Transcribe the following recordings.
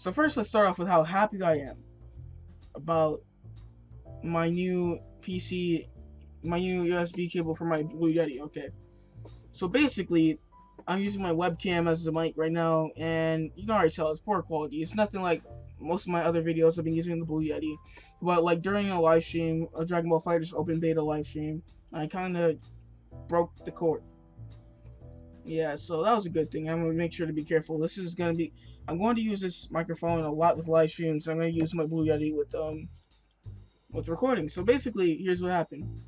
So first, let's start off with how happy I am about my new PC, my new USB cable for my Blue Yeti. Okay, so basically, I'm using my webcam as the mic right now, and you can already tell it's poor quality. It's nothing like most of my other videos. I've been using the Blue Yeti, but like during a live stream, a Dragon Ball FighterZ open beta live stream, I kind of broke the cord. Yeah, so that was a good thing. I'm gonna make sure to be careful. I'm going to use this microphone a lot with live streams. So I'm gonna use my Blue Yeti with recording. So basically, here's what happened.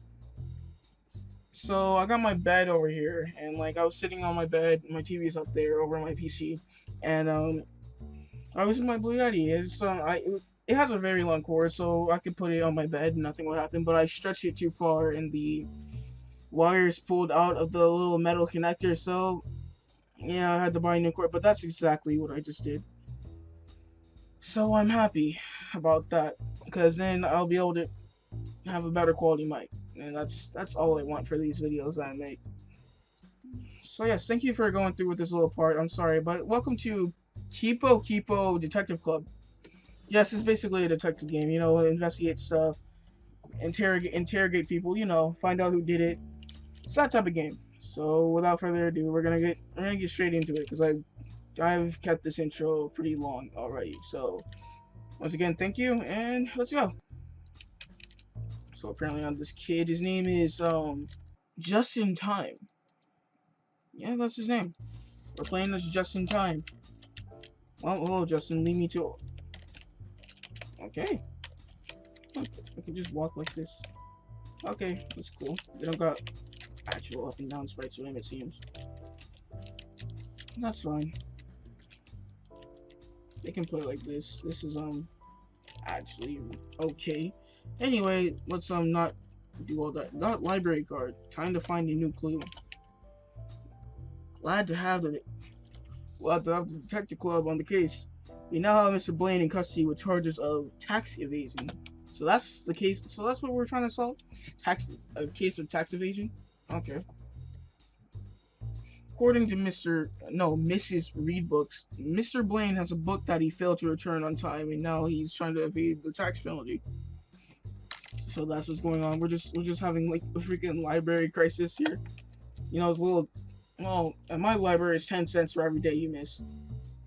So I got my bed over here, and like I was sitting on my bed, my TV's up there over my PC, and I was in my Blue Yeti. It has a very long cord, so I could put it on my bed and nothing would happen. But I stretched it too far, and the wires pulled out of the little metal connector. So yeah, I had to buy a new cord. But that's exactly what I just did. So I'm happy about that, because then I'll be able to have a better quality mic, and that's all I want for these videos that I make. So yes, thank you for going through with this little part. I'm sorry, but welcome to Kepo Detective Club. Yes, it's basically a detective game. You know, investigate stuff, interrogate people. You know, find out who did it. It's that type of game. So without further ado, we're gonna get straight into it, because I've kept this intro pretty long already. So once again, thank you, and let's go. So apparently on this kid, his name is Justin Tyme. Yeah, that's his name. We're playing as Justin Tyme. Well, hello Justin, lead me to... Okay. I can just walk like this. Okay, that's cool. They don't got actual up and down sprites for him, it seems. That's fine. They can play like this. This is actually okay. Anyway, let's not do all that. Got library card. Time to find a new clue. Glad to have the detective club on the case. We now have Mr. Blaine in custody with charges of tax evasion. So that's the case. So that's what we're trying to solve. A case of tax evasion. Okay. According to Mrs. Reed books, Mr. Blaine has a book that he failed to return on time, and now he's trying to evade the tax penalty. So that's what's going on. We're just having like a freaking library crisis here. You know, it's a little. Well, at my library, it's 10 cents for every day you miss.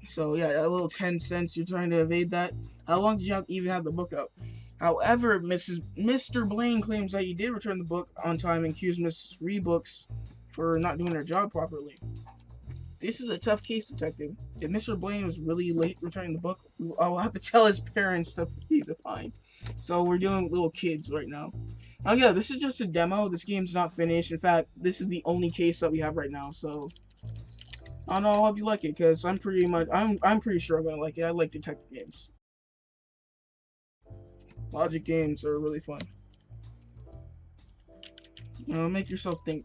So yeah, a little 10 cents. You're trying to evade that. How long did you even have the book out? However, Mr. Blaine claims that he did return the book on time and accused Mrs. Reed books for not doing her job properly. This is a tough case, detective. If Mr. Blaine was really late returning the book, I will have to tell his parents to pay the fine. So we're dealing with little kids right now. Oh yeah, this is just a demo. This game's not finished. In fact, this is the only case that we have right now. So I don't know. I hope you like it, because I'm pretty sure I'm gonna like it. I like detective games. Logic games are really fun. You know, make yourself think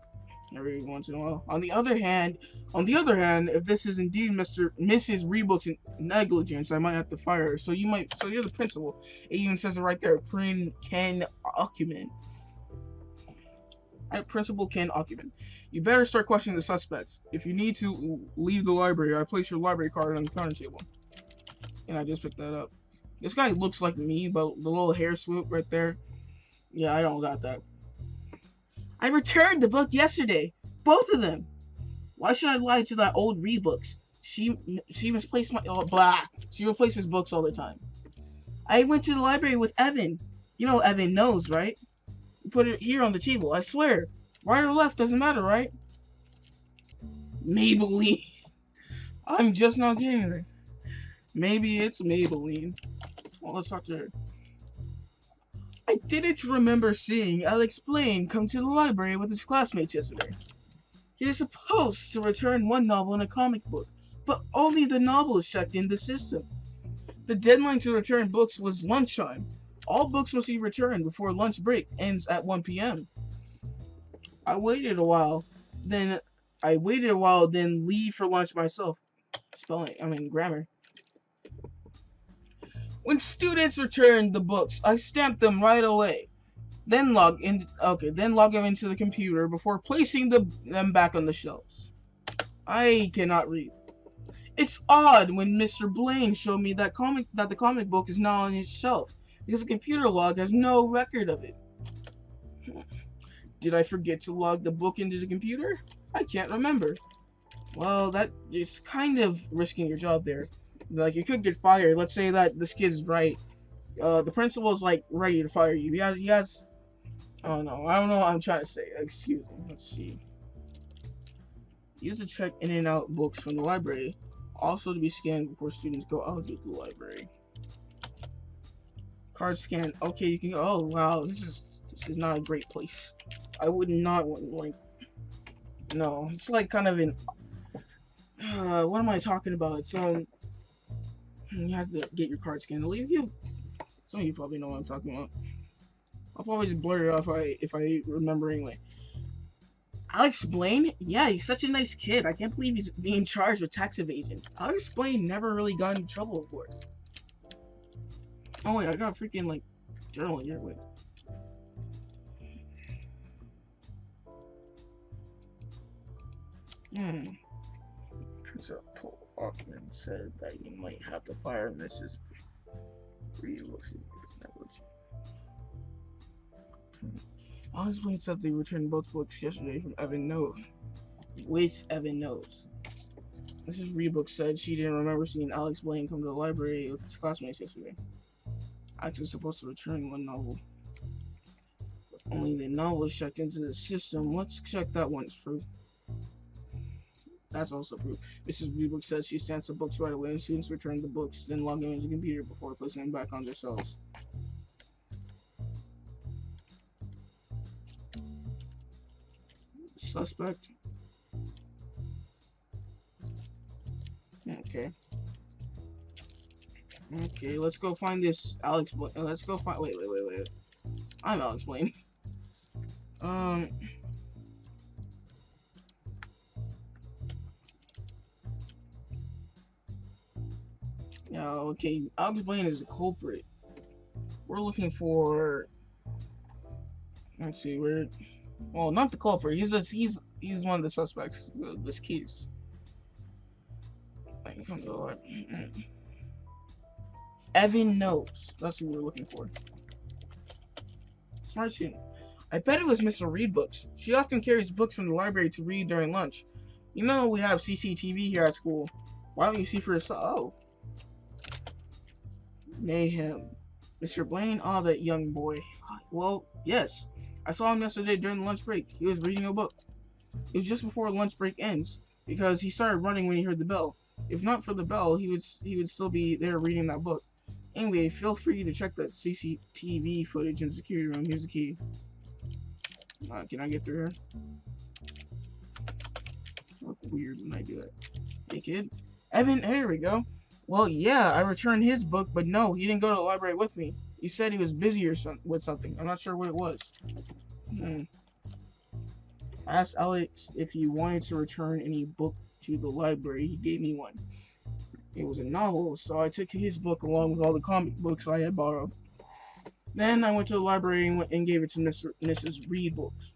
every once in a while. On the other hand, if this is indeed Mrs. Reebook's negligence, I might have to fire her. So you're the principal. It even says it right there. Ken Occument. Principal Ken Occument. You better start questioning the suspects. If you need to leave the library, I place your library card on the counter table. And I just picked that up. This guy looks like me, but the little hair swoop right there. Yeah, I don't got that. I returned the book yesterday. Both of them. Why should I lie to that old Reed books? She misplaced my She replaces books all the time. I went to the library with Evan. You know Evan knows, right? Put it here on the table. I swear. Right or left doesn't matter, right? Maybelline. I'm just not getting it. Maybe it's Maybelline. Well, let's talk to her. I didn't remember seeing Alex Blaine come to the library with his classmates yesterday. He is supposed to return one novel and a comic book, but only the novel is checked in the system. The deadline to return books was lunchtime. All books must be returned before lunch break ends at 1 p.m. I waited a while, then leave for lunch myself. Grammar. When students returned the books, I stamped them right away. Then log them into the computer before placing them back on the shelves. I cannot read. It's odd when Mr. Blaine showed me that the comic book is not on his shelf because the computer log has no record of it. Did I forget to log the book into the computer? I can't remember. Well, that is kind of risking your job there. Like, you could get fired. Let's say that this kid's right. The principal's like ready to fire you. He has. Oh no, I don't know what I'm trying to say. Excuse me. Let's see. Use to check in and out books from the library. Also to be scanned before students go out of the library. Card scan. Okay, you can go. Oh wow, this is not a great place. I would not want, like. No, it's like kind of an. What am I talking about? It's you have to get your card scanned. Some of you probably know what I'm talking about. I'll probably just blurt it off if I remembering like. Alex Blaine? Yeah, he's such a nice kid. I can't believe he's being charged with tax evasion. Alex Blaine never really got in trouble before. Oh wait, I got a freaking like journal here. Wait. Paul Ockman said that you might have to fire Mrs. Reed. Alex Blaine said they returned both books yesterday from Evan Knows. With Evan Knows. Mrs. Reedbook said she didn't remember seeing Alex Blaine come to the library with his classmates yesterday. Alex was supposed to return one novel. Only the novel is checked into the system. Let's check that one as proof. That's also proof. Mrs. Reedbook says she stamps the books right away and students return the books, then log into the computer before placing them back on their shelves. Suspect. Okay, let's go find this Alex Blaine. Let's go find. Wait. I'm Alex Blaine. Yeah, okay. Alex Blaine is a culprit. We're looking for. Let's see, well, not the culprit. He's one of the suspects of this case. I can come to the library. Evan Knows. That's who we're looking for. Smart student. I bet it was Mr. Reedbooks. She often carries books from the library to read during lunch. You know we have CCTV here at school. Why don't you see for yourself? Oh. Mayhem. Mr. Blaine? Oh, that young boy. Well, yes. I saw him yesterday during the lunch break. He was reading a book. It was just before lunch break ends, because he started running when he heard the bell. If not for the bell, he would still be there reading that book. Anyway, feel free to check that CCTV footage in the security room. Here's the key. Can I get through here? I look weird when I do that. Hey, kid. Evan, there we go. Well, yeah, I returned his book, but no, he didn't go to the library with me. He said he was busy with something. I'm not sure what it was. I asked Alex if he wanted to return any book to the library. He gave me one. It was a novel, so I took his book along with all the comic books I had borrowed. Then I went to the library and gave it to Mrs. Reedbooks.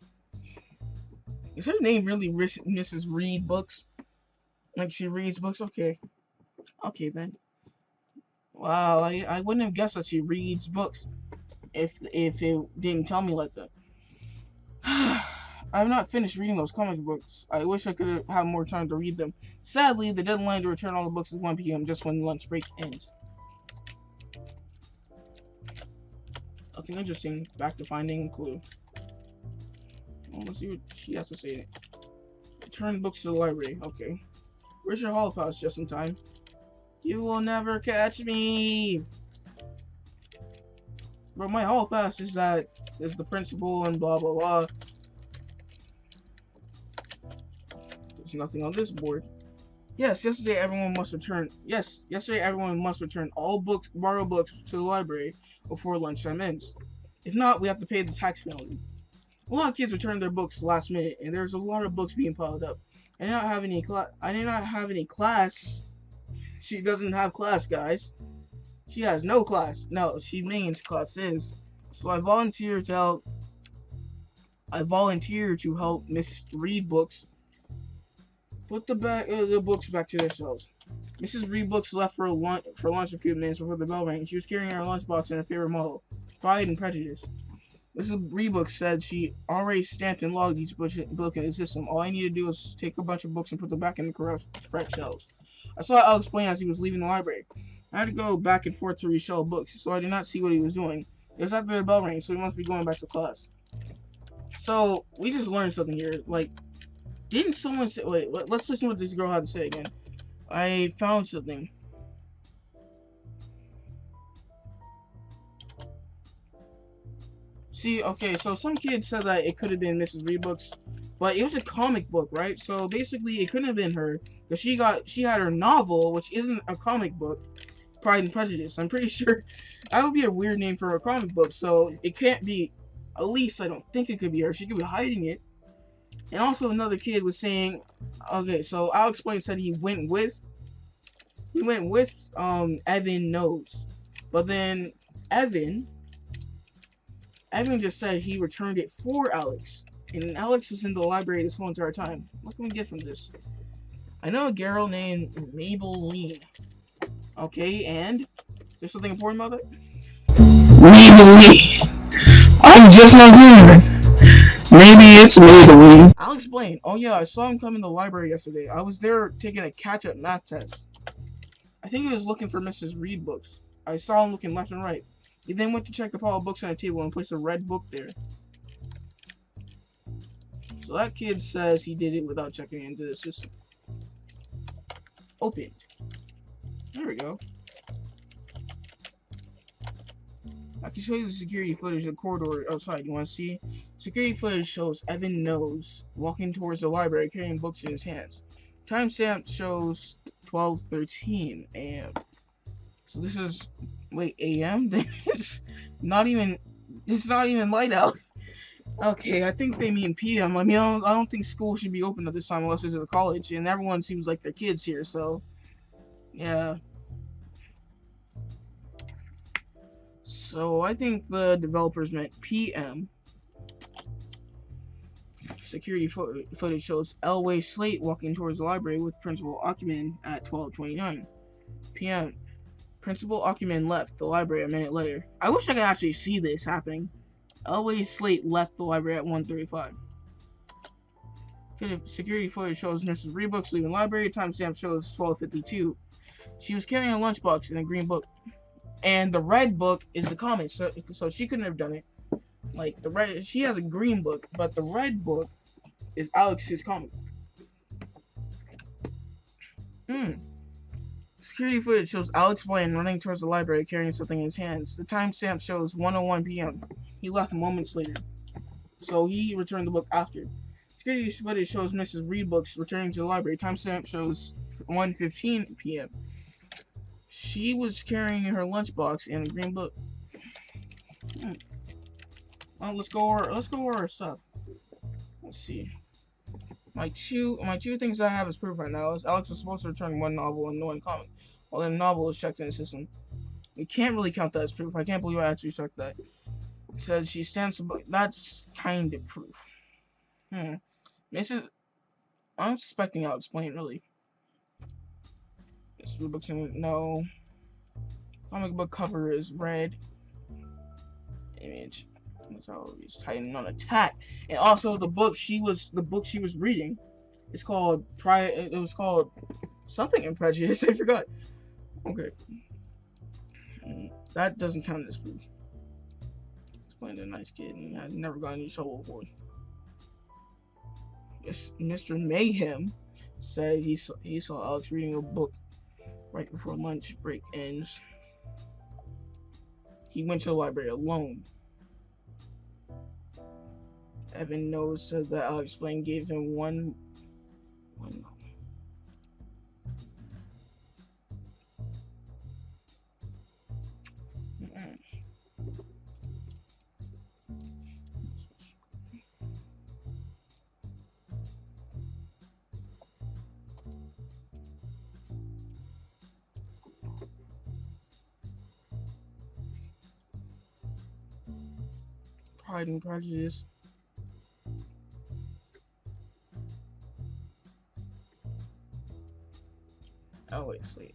Is her name really Mrs. Reedbooks? Like she reads books? Okay. Okay then. Wow, I wouldn't have guessed that she reads books if it didn't tell me like that. I have not finished reading those comic books. I wish I could have more time to read them. Sadly, the deadline to return all the books is 1 p.m. just when lunch break ends. Nothing interesting. Back to finding a clue. Well, let's see what she has to say. Return books to the library. Okay. Where's your hall pass, Justin Tyme? You will never catch me! But my hall pass is that there's the principal and blah blah blah. There's nothing on this board. Yesterday everyone must return all borrowed books to the library before lunchtime ends. If not, we have to pay the tax penalty. A lot of kids return their books last minute, and there's a lot of books being piled up. I did not have any class. She doesn't have class, guys. She has no class. No, she means classes. So I volunteer to help Miss Reedbooks put the books back to their shelves. Mrs. Reebooks left for lunch a few minutes before the bell rang. She was carrying her lunchbox and her favorite model, Pride and Prejudice. Mrs. Reebook said she already stamped and logged each book in the system. All I need to do is take a bunch of books and put them back in the correct shelves. I saw Alex playing as he was leaving the library. I had to go back and forth to reshelve books, so I did not see what he was doing. It was after the bell rang, so he must be going back to class. So, we just learned something here. Like, didn't someone say... Wait, let's listen to what this girl had to say again. I found something. See, okay, so some kid said that it could have been Mrs. Reebooks, but it was a comic book, right? So basically, it couldn't have been her, because she had her novel, which isn't a comic book, Pride and Prejudice. I'm pretty sure that would be a weird name for a comic book, so it can't be. At least I don't think it could be her. She could be hiding it. And also another kid was saying, okay, so Alex Blaine said he went with Evan Knows, but then Evan just said he returned it for Alex, and Alex was in the library this whole entire time. What can we get from this? I know a girl named Maybelline. Okay, and is there something important about that? Maybelline. I'm just not here. Maybe it's Maybelline. Alex Blaine. Oh yeah, I saw him come in the library yesterday. I was there taking a catch-up math test. I think he was looking for Mrs. Reed books. I saw him looking left and right. He then went to check the pile of books on the table and placed a red book there. So that kid says he did it without checking into the system. Opened. There we go. I can show you the security footage of the corridor outside. You want to see? Security footage shows Evan Knows walking towards the library carrying books in his hands. Timestamp shows 12:13 a.m. So this is... Wait, a.m.? It's not even light out. Okay, I think they mean p.m. I mean, I don't think school should be open at this time unless it's at a college, and everyone seems like they're kids here, so... Yeah. So, I think the developers meant p.m. Security footage shows Elway Slate walking towards the library with Principal Ackerman at 12:29 p.m. Principal Ackerman left the library a minute later. I wish I could actually see this happening. Elway Slate left the library at 1:35. Security footage shows Mrs. Reebooks leaving the library. Timestamp shows 12:52. She was carrying a lunchbox and a green book. And the red book is the comic, so she couldn't have done it. Like, she has a green book, but the red book is Alex's comic. Security footage shows Alex Blaine running towards the library carrying something in his hands. The timestamp shows 1:01 p.m. He left moments later. So he returned the book after. Security footage shows Mrs. Reebooks returning to the library. Timestamp shows 1:15 p.m. She was carrying her lunchbox and a green book. Well, let's go over our stuff. Let's see. My two things I have as proof right now is Alex was supposed to return one novel and one comic, while the novel is checked in the system. We can't really count that as proof. I can't believe I actually checked that. It says she stands above. That's kind of proof. I'm suspecting Alex Blaine, really. This book's in, no. Comic book cover is red. Image. That's how he's typing on attack. And also the book she was reading is called it was called something in Prejudice. I forgot. Okay. That doesn't count as proof. He's playing a nice kid and has never gotten in trouble before. Mr. Mayhem said he saw Alex reading a book right before lunch break ends. He went to the library alone. Evan Knows said that Alex Blaine gave him one. Pride and Prejudice. Oh wait, sleep.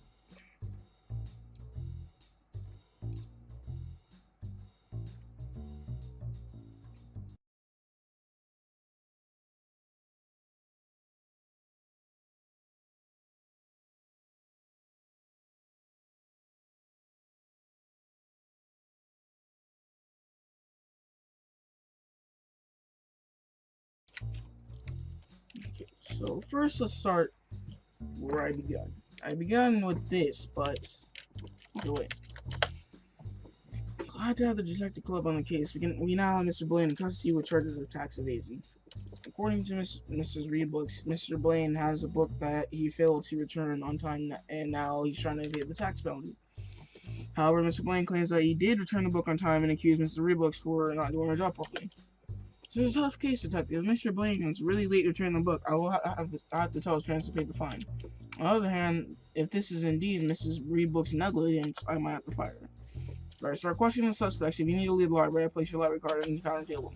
So first, let's start where I begun. I begun with this, but okay, wait. Glad to have the detective club on the case. We now have Mr. Blaine in custody with charges of tax evasion. According to Mrs. Reedbooks, Mr. Blaine has a book that he failed to return on time, and now he's trying to evade the tax penalty. However, Mr. Blaine claims that he did return the book on time and accused Mr. Reedbooks for not doing her job properly. So it's a tough case, detective. If Mr. Blaine is really late returning the book, I will have to tell his parents to pay the fine. On the other hand, if this is indeed Mrs. Reedbooks' negligence, I might have to fire her. Alright, start questioning the suspects. If you need to leave the library, place your library card on the counter table.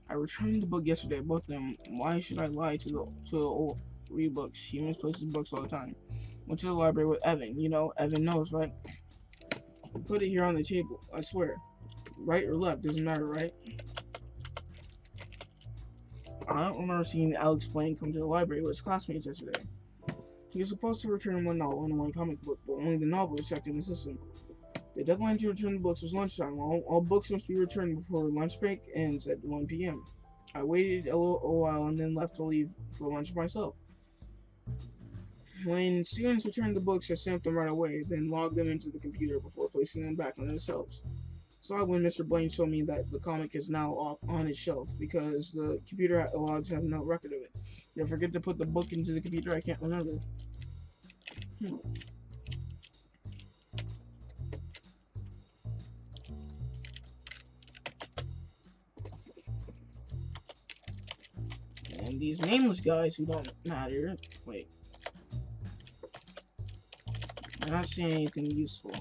I returned the book yesterday, both of them. Why should I lie to the old Reedbooks? She misplaces books all the time. Went to the library with Evan. You know, Evan knows, right? Put it here on the table. I swear. Right or left, doesn't matter, right? I don't remember seeing Alex Blaine come to the library with his classmates yesterday. He was supposed to return one novel and one comic book, but only the novel was checked in the system. The deadline to return the books was lunchtime. All books must be returned before lunch break ends at 1 p.m. I waited a while and then left to leave for lunch myself. When students returned the books, I stamped them right away, then logged them into the computer before placing them back on their shelves. Saw when Mr. Blaine showed me that the comic is now off on his shelf because the computer logs have no record of it. Did I forget to put the book into the computer? I can't remember. And these nameless guys who don't matter. Wait. I'm not seeing anything useful.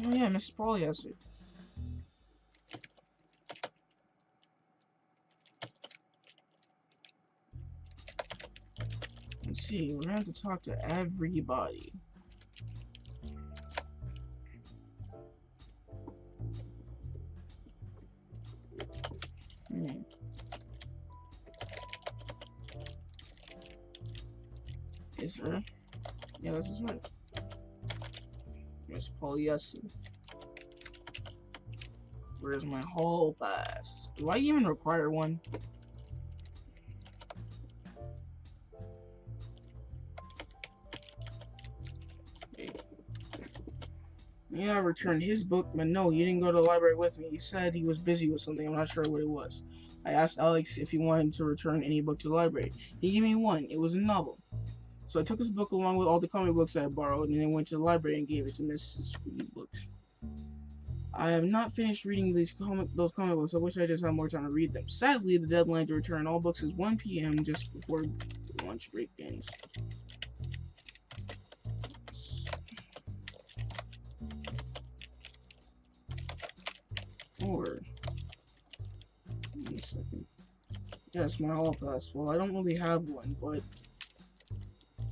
Oh yeah, Mrs. Polyester. Let's see, we're gonna have to talk to everybody. Is her? Yeah, this is right. Miss Polyester. Where's my hall pass? Do I even require one? Yeah, I returned his book, but no, he didn't go to the library with me. He said he was busy with something. I'm not sure what it was. I asked Alex if he wanted to return any book to the library. He gave me one. It was a novel. So I took his book along with all the comic books I had borrowed, and then went to the library and gave it to Mrs. Books. I have not finished reading those comic books. I wish I just had more time to read them. Sadly, the deadline to return all books is 1 p.m. just before lunch break ends. Or, wait a second. Yes, my hall pass. Well, I don't really have one, but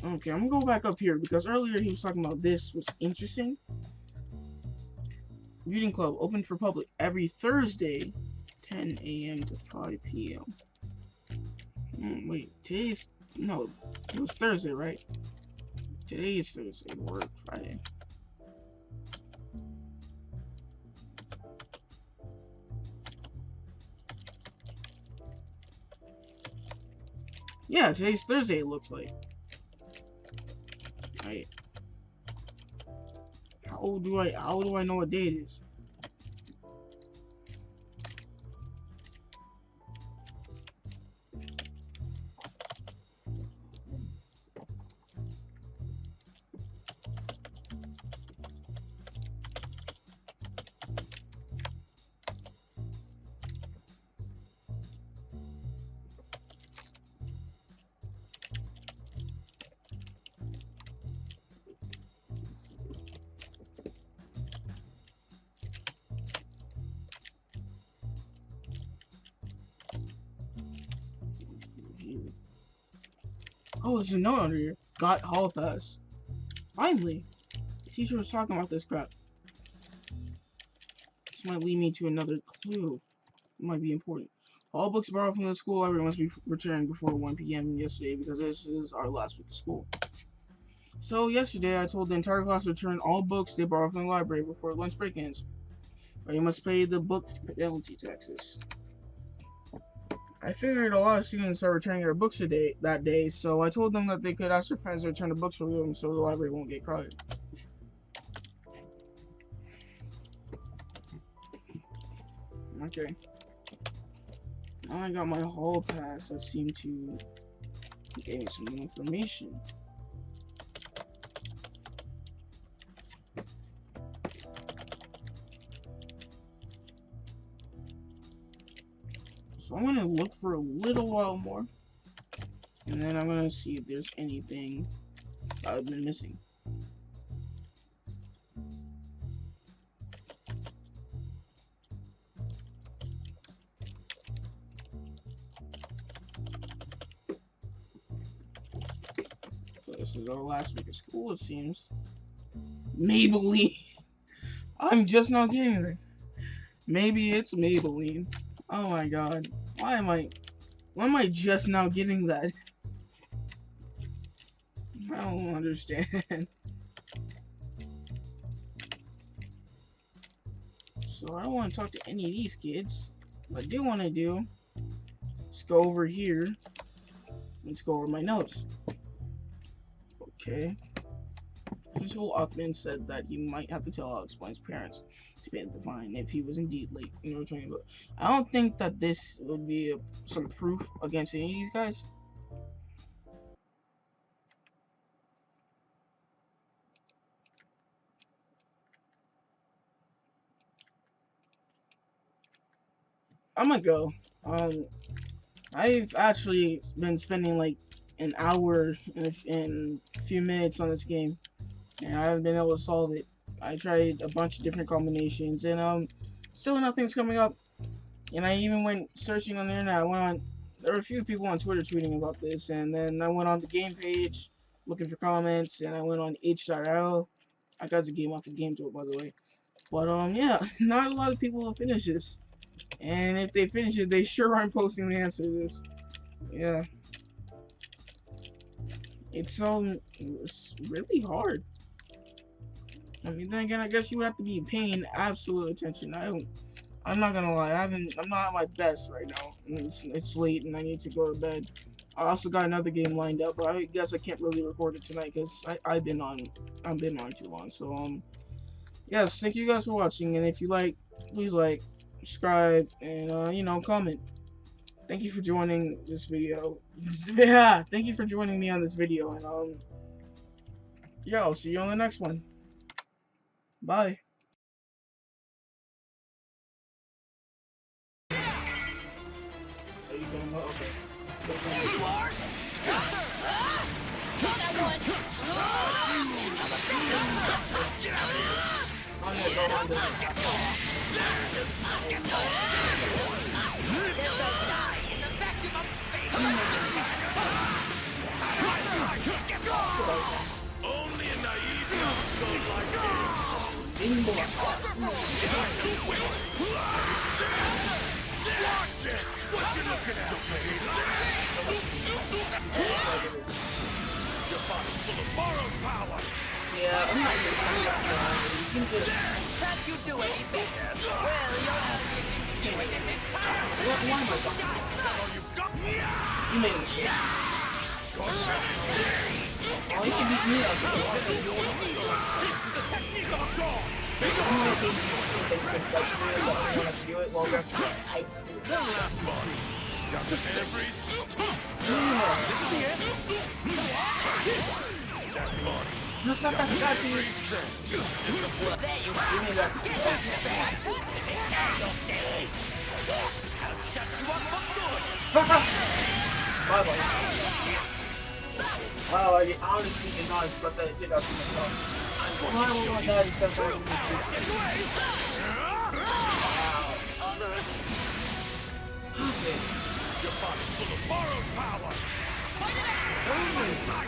okay, I'm gonna go back up here because earlier he was talking about this was interesting. Reading club open for public every Thursday, 10 a.m. to 5 p.m. Wait, today's no, it was Thursday, right? Today is Thursday. Work Friday. Yeah, today's Thursday. It looks like. Right. How do I know what day it is? Oh, there's a note under here. Got hall pass. Finally! The teacher was talking about this crap. This might lead me to another clue. It might be important. All books borrowed from the school library must be returned before 1 p.m. yesterday because this is our last week of school. So yesterday I told the entire class to return all books they borrowed from the library before lunch break ends, or you must pay the book penalty taxes. I figured a lot of students are returning their books that day, so I told them that they could ask their parents to return the books for them so the library won't get crowded. Okay. Now I got my hall pass that seemed to give me some new information. So I'm gonna look for a little while more, and then I'm gonna see if there's anything I've been missing. So this is our last week of school, it seems. Maybelline. I'm just not getting it. Maybe it's Maybelline. Oh my god. Why am I just now getting that? I don't understand. So I don't want to talk to any of these kids. What I do want to do is go over here. Let's go over my notes. Okay. Principal Uckman said that he might have to tell Alex Blaine's parents to pay the fine if he was indeed late in returning. But I don't think that this would be some proof against any of these guys. I'm gonna go. I've actually been spending like an hour and a few minutes on this game, and I haven't been able to solve it. I tried a bunch of different combinations, and still nothing's coming up. And I even went searching on the internet. There were a few people on Twitter tweeting about this, and then I went on the game page looking for comments, and I went on h.l. I got the game off of GameJolt, by the way. But yeah, not a lot of people have finished this. And if they finish it, they sure aren't posting the answer to this. Yeah. It's really hard. I mean, then again, I guess you would have to be paying absolute attention. I'm not gonna lie, I'm not at my best right now. It's late and I need to go to bed. I also got another game lined up, but I guess I can't really record it tonight because I've been on too long. So yes, thank you guys for watching, and if you like, please like, subscribe, and you know, comment. Thank you for joining this video. Yeah, thank you for joining me on this video, and yeah, I'll see you on the next one. Bye. Are you going to okay? There you are! See that one? Get out of here! I'm gonna go on this. There's a die in the vacuum of space! Only a naive numbskull like you! Watch it! What you looking at, your body's full of borrowed power! Yeah, I'm not gonna do that. You can just... Can't you do any better? Well, you'll have to use you in this entire... Why am I talking? That's all you've got! You made a mistake. Oh, you can beat me up. This is the technique of a god! I'm gonna think you think that you want to do it. Well, that's what I just do. One last one! Down to every... This is the end! That body! Look at that guy, dude. Every cent is the blood. There you Give me that. This is bad! You'll see! I'll shut you up for good! Bye-bye. Oh, I honestly did not expect that to take out too much time. Why would my dad accept that? Okay. Your body's full of borrowed power!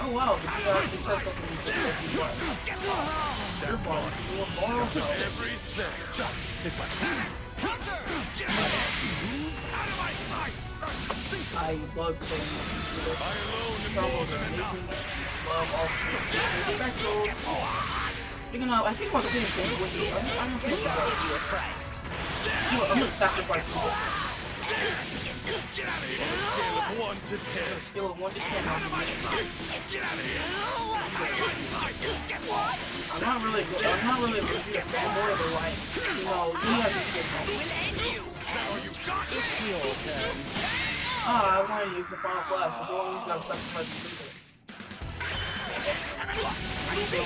Oh wow, but you actually said something you didn't know before. Your body's full of borrowed power. Every cent! It's like... Counter! Moves out of my sight! I love saying I alone am more than enough! all special. Speaking of, I think I'm gonna finish it with you. I'm gonna finish it with you. I'm gonna sacrifice you. Get out of here! On a scale of 1 to 10. On a scale of 1 to 10, I'll give you. Get out of here! I'm not really a fanboy, but like, you know, you have to get home. It's your turn. I want to use the final flash. I don't want to use that sacrifice to do it. See you!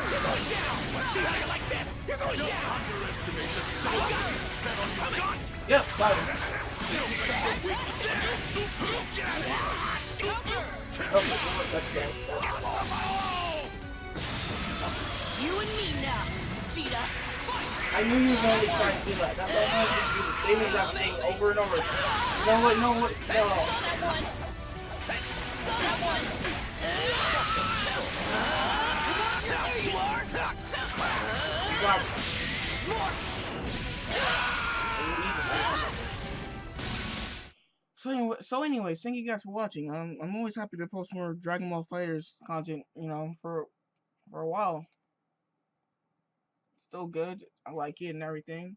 You're going down! See how you like this? You're going down! Underestimate the size. Set on coming! Yep, got it. This is bad. Get out of here! Okay, that's it. You and me now, cheetah. I knew you were going to try to do that. That's why I wanted to do the same exact thing over and over. No, wait, no, wait, no. There you are. Got it. So anyways, thank you guys for watching. I'm always happy to post more Dragon Ball FighterZ content, you know, for a while. Still good. I like it and everything.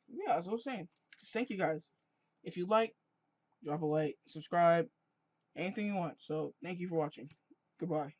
Yeah, as I was saying, just thank you guys. If you like, drop a like, subscribe, anything you want. So thank you for watching. Goodbye.